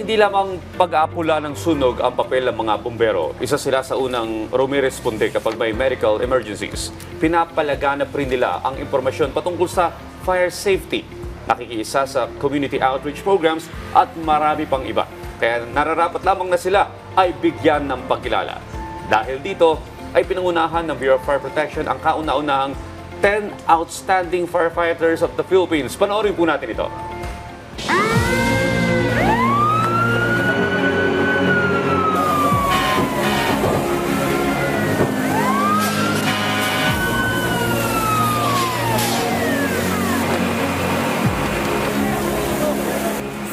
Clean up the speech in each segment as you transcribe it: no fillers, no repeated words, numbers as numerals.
hindi lamang pag-aapula ng sunog ang papel ng mga bumbero. Isa sila sa unang rumiresponde kapag may medical emergencies. Pinapalaganap rin nila ang impormasyon patungkol sa fire safety, nakikiisa sa community outreach programs at marami pang iba. Kaya nararapat lamang na sila ay bigyan ng pagkilala. Dahil dito ay pinangunahan ng Bureau of Fire Protection ang kauna-unahang 10 Outstanding Firefighters of the Philippines. Panoorin po natin ito.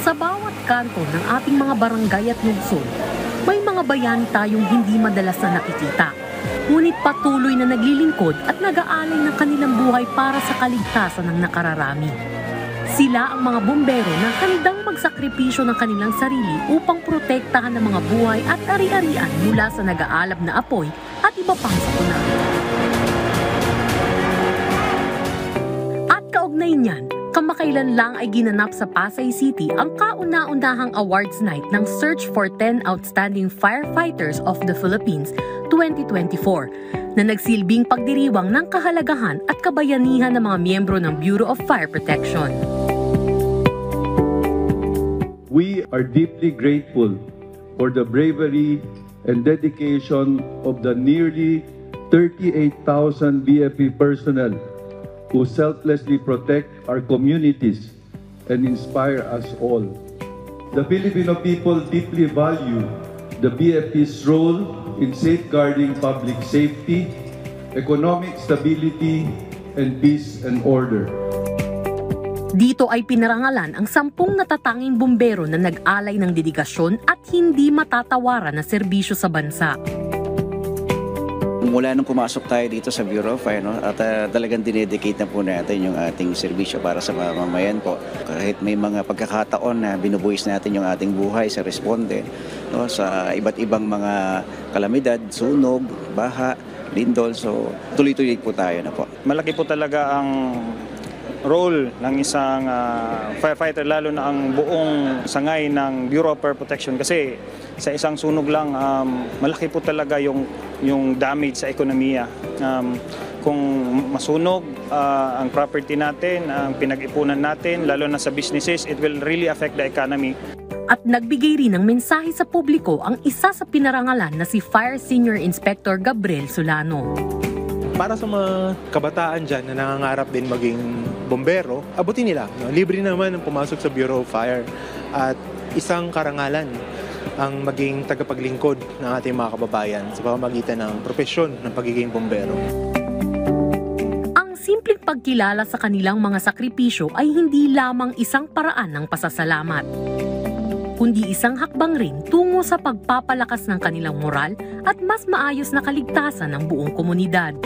Sa bawat kanto ng ating mga barangay at lungsod, may mga bayani tayong hindi madalas na nakikita. Ngunit patuloy na naglilingkod at nag-aalay ng kanilang buhay para sa kaligtasan ng nakararami. Sila ang mga bumbero na handang magsakripisyo ng kanilang sarili upang protektahan ang mga buhay at ari-arian mula sa nag-aalab na apoy at iba pang sakuna. At kaugnay niyan, kamakailan lang ay ginanap sa Pasay City ang kauna-unahang awards night ng Search for 10 Outstanding Firefighters of the Philippines 2024 na nagsilbing pagdiriwang ng kahalagahan at kabayanihan ng mga miyembro ng Bureau of Fire Protection. We are deeply grateful for the bravery and dedication of the nearly 38,000 BFP personnel who selflessly protect our communities and inspire us all. The Filipino people deeply value the BFP's role in safeguarding public safety, economic stability, and peace and order. Dito ay pinarangalan ang 10 natatanging bumbero na nag-alay ng dedikasyon at hindi matatawaran na serbisyo sa bansa. Mula nung pumasok tayo dito sa Bureau of Fire, at talagang dinedicate na po natin yung ating serbisyo para sa mamamayan po. Kahit may mga pagkakataon na binubuhis natin yung ating buhay sa responde, sa iba't ibang mga kalamidad, sunog, baha, lindol, so tuloy-tuloy po tayo na po. Malaki po talaga ang role ng isang firefighter, lalo na ang buong sangay ng Bureau of Fire Protection, kasi sa isang sunog lang malaki po talaga yung damage sa ekonomiya. Kung masunog ang property natin, ang pinag-ipunan natin, lalo na sa businesses, it will really affect the economy. At nagbigay rin ng mensahe sa publiko ang isa sa pinarangalan na si Fire Senior Inspector Gabriel Solano. Para sa mga kabataan dyan na nangangarap din maging bombero, abutin nila. Libre naman ang pumasok sa Bureau of Fire at isang karangalan ang maging tagapaglingkod ng ating mga kababayan sa pamamagitan ng propesyon ng pagiging bombero. Ang simpleng pagkilala sa kanilang mga sakripisyo ay hindi lamang isang paraan ng pasasalamat, kundi isang hakbang rin tungo sa pagpapalakas ng kanilang moral at mas maayos na kaligtasan ng buong komunidad.